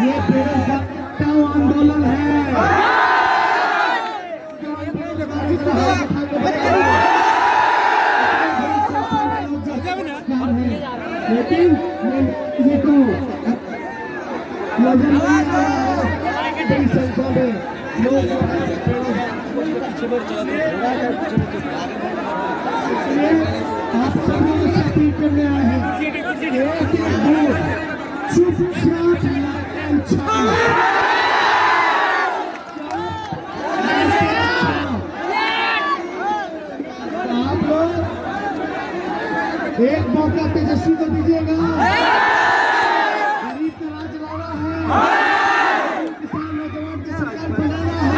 ये बेरोजगार आंदोलन है। लेकिन ये तो आप सब लोग अपील करने आए हैं, चुपचाप आप लोग एक मौका तेजस्वी को दीजिएगा। गरीब का राज लाना है, किसान नौजवान की सरकार बनाना है,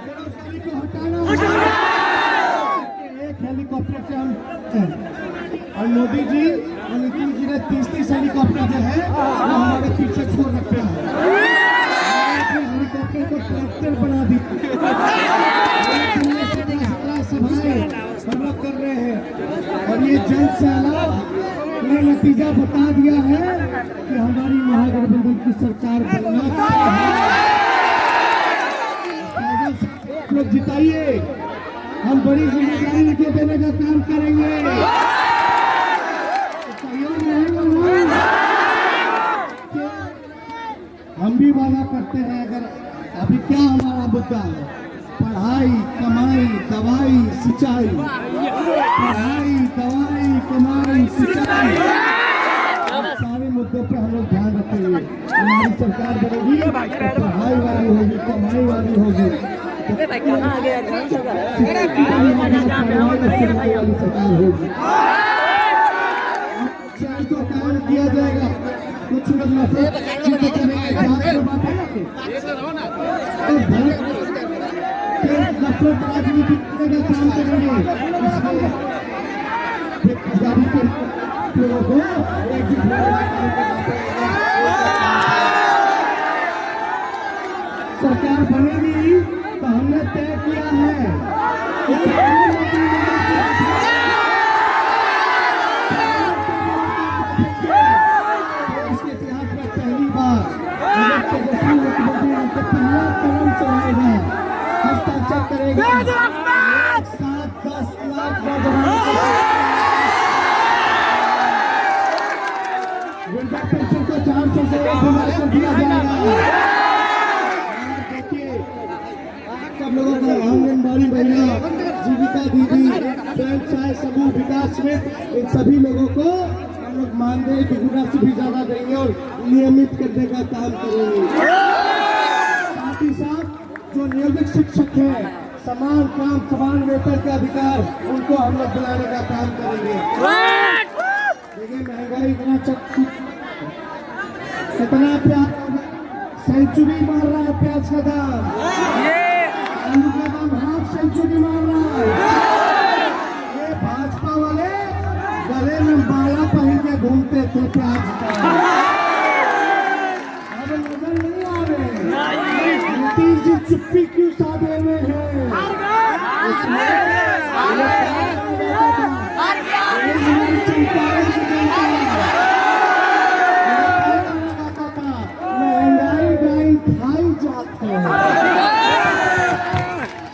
बेरोजगारी को हटाना है। एक हेलीकॉप्टर से हम और मोदी जी और नितिन जी ने 30-30 हेलीकॉप्टर जो है वो हमारे पीछे छोड़ रखे हैं। हेलीकॉप्टर को ट्रैक्टर बना दी सभाएं हम लोग कर रहे हैं और ये जल्द से जल्द ने नतीजा बता दिया है कि हमारी महागठबंधन की सरकार बनना लोग जिताइए। हम बड़ी जिम्मेदारी लेके देने का काम करेंगे। हम भी वादा करते हैं। अगर अभी क्या हमारा मुद्दा है, पढ़ाई कमाई दवाई सिंचाई, पढ़ाई दवाई कमाई सिंचाई, सारे मुद्दों पे हम लोग ध्यान रखेंगे। हमारी सरकार बनेगी तो पढ़ाई वाली होगी, कमाई वाली होगी, सरकार होगी। चाय को कायम किया जाएगा। कुछ लोग नफरत राजनीति करने का काम करेंगे। सरकार बनेगी तो हमने तय किया है इसके इतिहास में पहली बार तेजस्वी मुख्यमंत्री आपको पहला कदम चलाएगा, हस्ताक्षर करेगा। 7-10 लाख वृद्धा पेंशन को 400 से बढ़ाकर दिया जाएगा। देखिए सब लोगों को आंगनबाड़ी महिला, जीविका दीदी, स्वयं सहायक समूह, विकास मित्र, इन सभी लोगों को हम लोग मानदेय दुगुना से भी ज्यादा देंगे और नियमित करने का काम करेंगे। साथ ही साथ जो नियोजित शिक्षक है, समान काम समान वेतन के अधिकार, उनको हम लोग दिलाने का काम करेंगे। देखिए महंगाई कितना प्याज सेंचुरी मार रहा है, प्याज का दाम, आलू का दाम हाफ सेंचुरी मार रहा है। ये भाजपा वाले गले में माला पहन के घूमते थे प्याज का, अब नजर नहीं आ रहे। नीतीश जी चुप्पी क्यों साधे हुए हैं?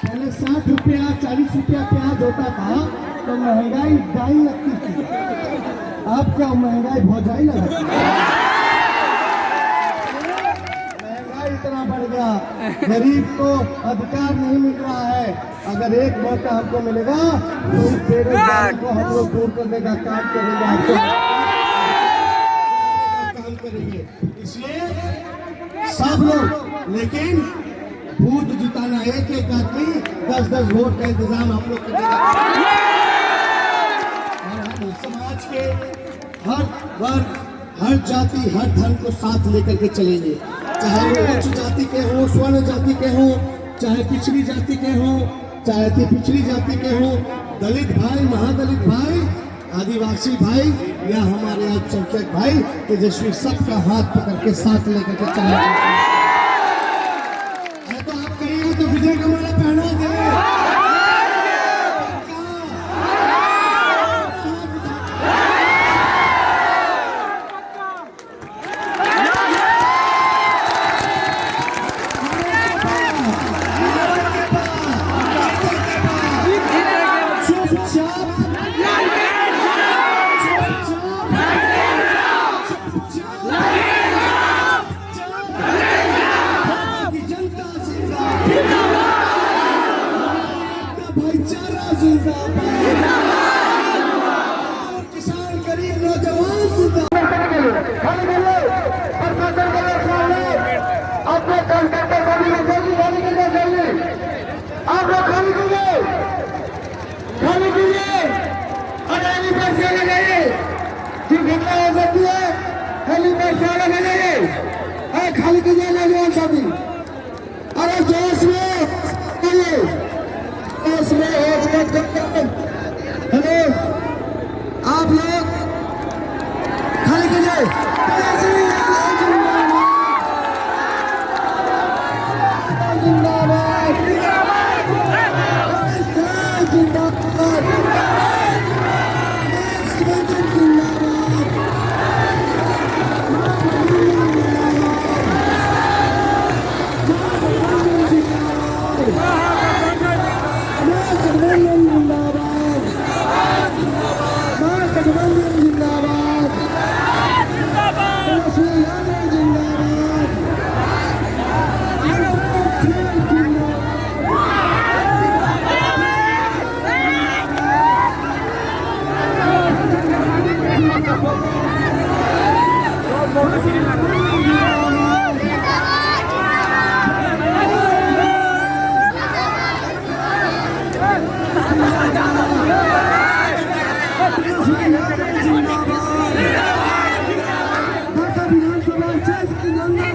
पहले 60 रुपया 40 रुपया प्याज होता था तो महंगाई दाई लगती थी, अब क्या महंगाई भौजाई लगा? महंगाई इतना बढ़ गया, गरीब को अधिकार नहीं मिल रहा है। अगर एक मौका हमको मिलेगा तो इस बेरोजगारी को हम लोग दूर करने का काम करेंगे, काम करेंगे। इसलिए सब लोग, लेकिन बूथ जिताना एक एक आदमी 10-10 वोट का इंतजाम हम लोग करेंगे। समाज के हर वर्ग, हर जाति, हर धर्म को साथ लेकर के चलेंगे। चाहे वो उच्च जाति के हो, स्वर्ण जाति के हो, चाहे पिछड़ी जाति के हो, चाहे पिछड़ी जाति के हो, दलित भाई, महादलित भाई, आदिवासी भाई या हमारे अल्पसंख्यक भाई, तेजस्वी सबका हाथ पकड़ के साथ लेकर के चलेंगे। तो आप कहिए तो विजय का माला पहना दे। अपने कंटेक्टर सभी लोग खाली करना चाहिए। आप लोग खाली कीजिए और हेलीपैड से लगाइए। जो घटना हो सकती है हेलीपैड से लगाइए। खाली कीजिए नौजवान सभी। अरे जोश में हेलो आप लोग खाली कीजिए।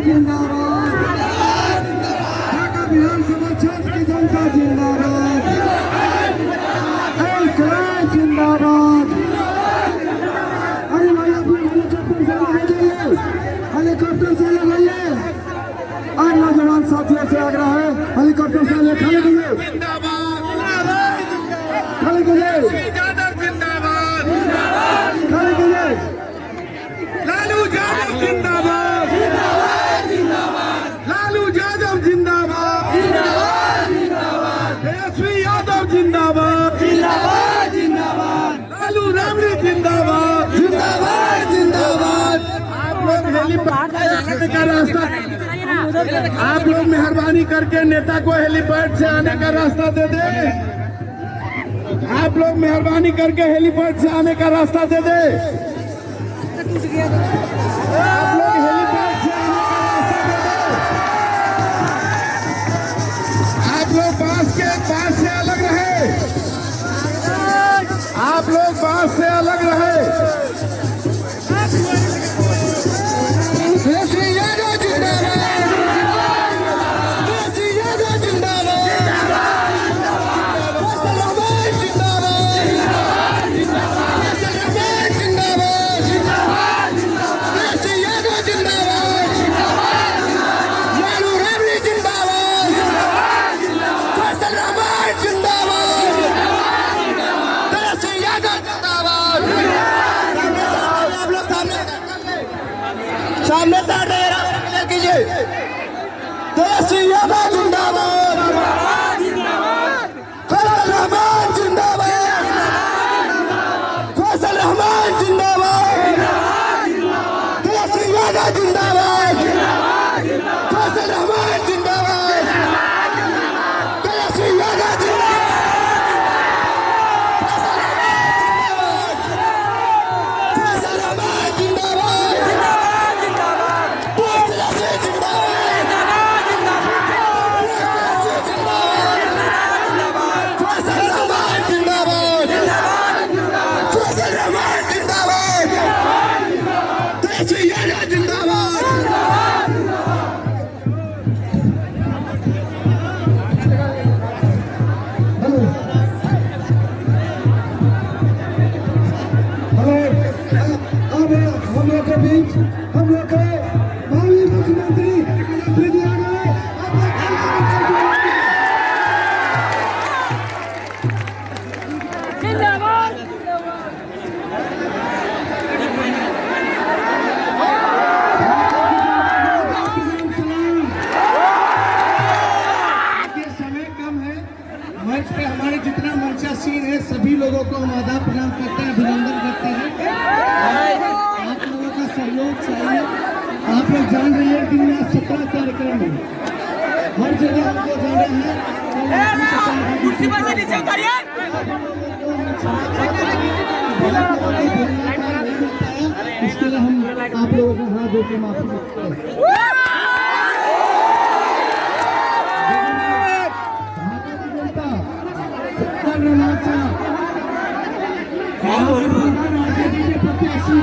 जिंदाबाद विधानसभा क्षेत्र की जनता जिंदाबाद। जिंदाबाद। अरे भाई अपने हेलीकॉप्टर से लगाइए। और नौजवान साथियों से आग्रह है हेलीकॉप्टर से खाली कीजिए। खाली कीजिए। खाली कीजिए। लालू यादव जिंदाबाद। लालू यादव जिंदाबाद। तेजस्वी यादव जिंदाबाद। लालू राबड़ी जिंदाबाद। आप लोग मेहरबानी करके नेता को हेलीपैड से आने का रास्ता दे दे। आप लोग मेहरबानी करके हेलीपैड से आने का रास्ता दे दे। आप लोग हेलीपैड से आने का रास्ता दे दे। आप लोग बांस से अलग रहे। आप लोग बांस से अलग रहे। सामने कीजिए। तेजस्वी यादव जिंदाबाद। फैसल रहमान जिंदाबाद। फैसल रहमान जिंदाबाद। तेजस्वी यादव जिंदाबाद। फैसल रहमान जिंदाबाद। तेजस्वी यादव हम लोग के माननीय मुख्यमंत्री जी आ गए। जिंदाबाद। समय कम है। मंच पे हमारे जितना मंचासीन है सभी लोगों को हम आदाब प्रणाम करते हैं, अभिनंदन करते हैं। आप लोगों का सहयोग चाहिए। आप लोग जान रहे हैं कि यहाँ 17 कार्यक्रम है, हर जगह हमको जाना है। इसके लिए हम आप लोगों का हाथ धो के माफी मांगते हैं। भारतीय जनता उत्तर रमाचा आरजेडी के प्रत्याशी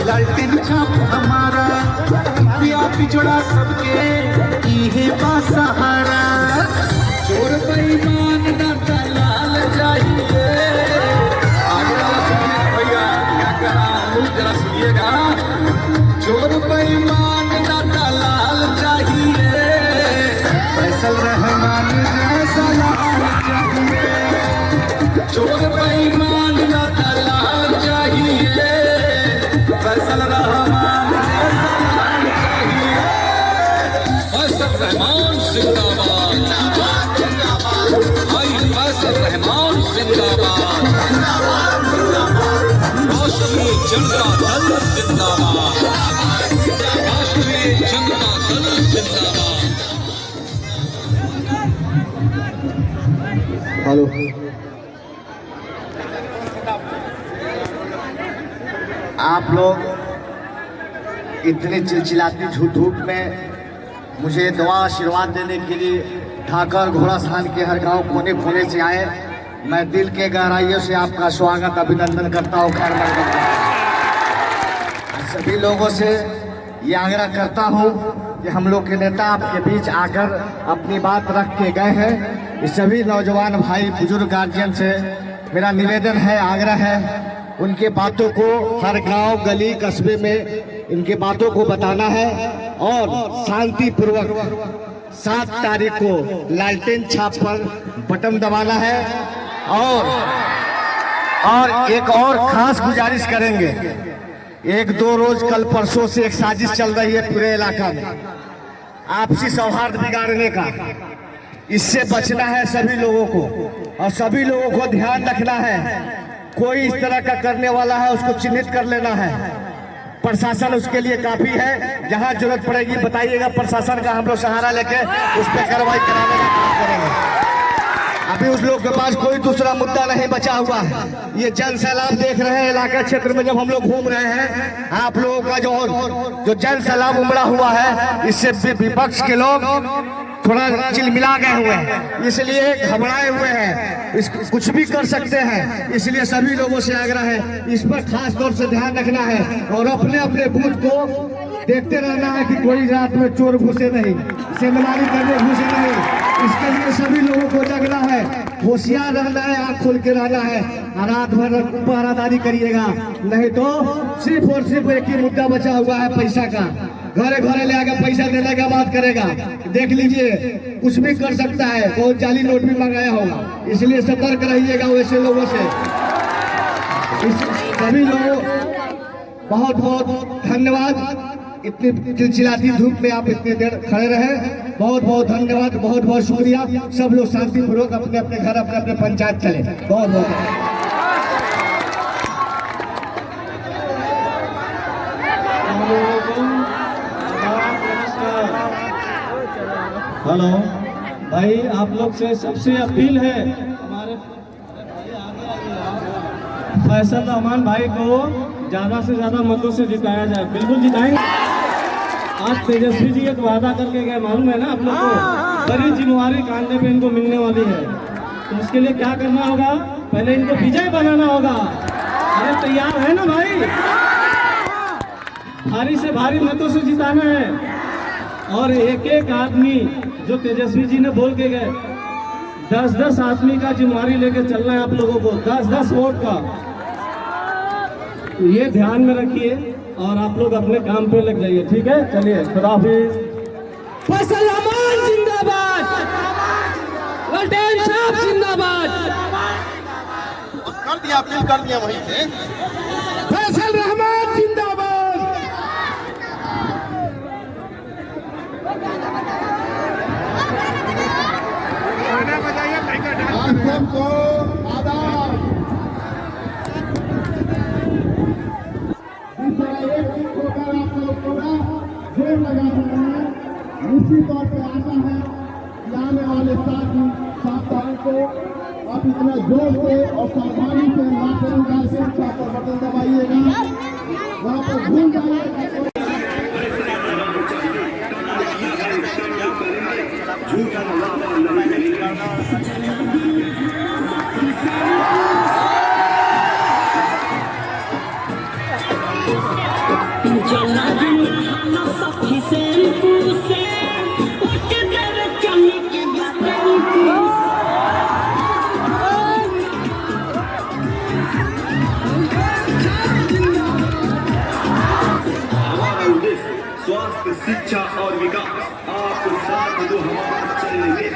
लालटेन छाप हमारा पिछड़ा सबके इहे सहारा चोर बेईमान ना दलाल चाहिए भैया क्या कहा जरा सुनिएगा चोर बेईमान ना दलाल चाहिए फैसल रहमान जैसा लाल चाहिए चोर बेईमान ना दलाल चाहिए फैसल रहमान फैसल रहमान जिंदाबाद भाई फैसल रहमान जिंदाबाद राष्ट्रीय जनता दल जिंदाबाद राष्ट्रीय जनता दल जिंदाबाद। हेलो आप लोग इतने चिलचिलाती धूप में मुझे दुआ आशीर्वाद देने के लिए ठाकर घोड़ासान के हर गांव कोने कोने से आए। मैं दिल के गहराइयों से आपका स्वागत अभिनंदन करता हूँ, खैर मकदम करता हूँ। सभी लोगों से ये आग्रह करता हूँ कि हम लोग के नेता आपके बीच आकर अपनी बात रख के गए हैं। इस सभी नौजवान भाई बुजुर्ग गार्जियन से मेरा निवेदन है, आग्रह है, उनके बातों को हर गांव गली कस्बे में इनके बातों को बताना है और शांति पूर्वक 7 तारीख को लालटेन छाप पर बटन दबाना है। और एक और खास गुजारिश करेंगे, 1-2 रोज कल परसों से एक साजिश चल रही है पूरे इलाका में। आपसी सौहार्द बिगाड़ने का। इससे बचना है सभी लोगों को, और सभी लोगों को ध्यान रखना है। कोई इस तरह का करने वाला है उसको चिन्हित कर लेना है। प्रशासन उसके लिए काफी है। जहां जरूरत पड़ेगी बताइएगा, प्रशासन का हम लोग सहारा लेके उस पर कार्रवाई कराने का काम करेंगे। अभी उस लोग के पास कोई दूसरा मुद्दा नहीं बचा हुआ है। ये जन सैलाब देख रहे हैं इलाका क्षेत्र में, जब हम लोग घूम रहे हैं, आप लोगों का जो जन सैलाब उमड़ा हुआ है, इससे विपक्ष के लोग थोड़ा चिलमिला गए हुए हैं, इसलिए घबराए हुए हैं, कुछ भी कर सकते हैं। इसलिए सभी लोगों से आग्रह है, इस पर खास तौर से ध्यान रखना है और अपने अपने बूथ को देखते रहना है कि कोई रात में चोर घुसे नहीं, सेंधमारी करने घुसे नहीं। इसके लिए सभी लोगों को जगना है, होशियार रहना है, आँख खोल के रहना है, रात भर पहरादारी करिएगा। नहीं तो सिर्फ और सिर्फ एक ही मुद्दा बचा हुआ है, पैसा का। घरे घरे ले आकर पैसा देने का बात करेगा। देख लीजिए, कुछ भी कर सकता है, बहुत जाली नोट भी मंगाया होगा। इसलिए सतर्क रहिएगा वैसे लोगों से। सभी लोगों बहुत बहुत धन्यवाद। इतनी चिलचिलाती धूप में आप इतनी देर खड़े रहे, बहुत बहुत धन्यवाद, बहुत बहुत शुक्रिया। सब लोग शांतिपूर्वक अपने अपने घर, अपने अपने पंचायत चले। बहुत बहुत हेलो भाई, आप लोग से सबसे अपील है, हमारे फैसल रहमान भाई को ज्यादा से ज्यादा मतों से जिताया जाए। बिल्कुल जिताएंगे। आज तेजस्वी जी एक वादा करके गए, मालूम है ना आप लोग को। बड़ी जिम्मेवारी कांधे पे इनको मिलने वाली है, तो उसके लिए क्या करना होगा, पहले इनको विजय बनाना होगा। अरे तैयार है ना भाई? भारी से भारी मतों से जिताना है। और एक एक आदमी, जो तेजस्वी जी ने बोल के गए, 10-10 आदमी का जिम्मेवारी लेके चलना है आप लोगों को, 10-10 वोट का। तो ये ध्यान में रखिए और आप लोग अपने काम पे लग जाइए, ठीक है? चलिए, खुदा हाफिज। फैसल रहमान जिंदाबाद, ललटेन साहब जिंदाबाद। कर दिया, अपील कर दिया वहीं से। फैसल रहमान जिंदाबाद। आप सबको आदाब। इस तरह एक दिन होकर आप लोग पूरा जोर लगा सकते हैं। निश्चित तौर पर आशा है कि आने वाले 7 तारीख को आप इतना जोर से और सावधानी से नाचन गायन पर बटन दबाइएगा, वहाँ पर भूल जाइए। स्वास्थ्य, शिक्षा और विकास, आप साथ दो हमारा चलेंगे।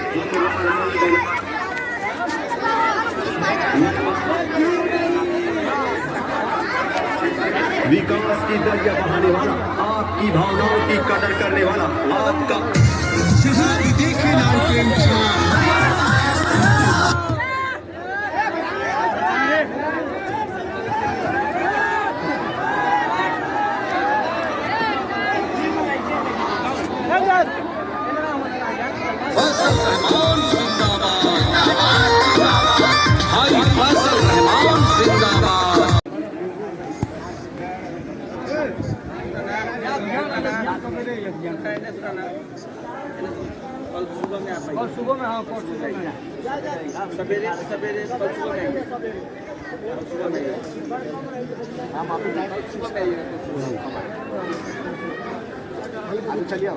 विकास की दरिया बहाने वाला, आपकी भावनाओं की कदर करने वाला, आपका देखिए लालटेन और सुबह में, हाँ, सवेरे सवेरे कल सुबह में, सुबह में हम आपको सुबह में चलिए।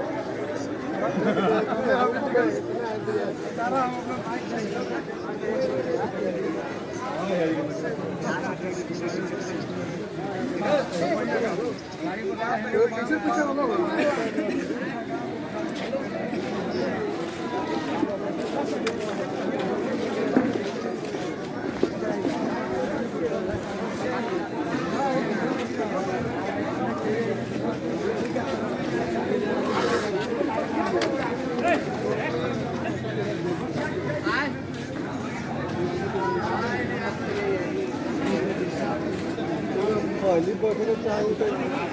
बैठे चाहिए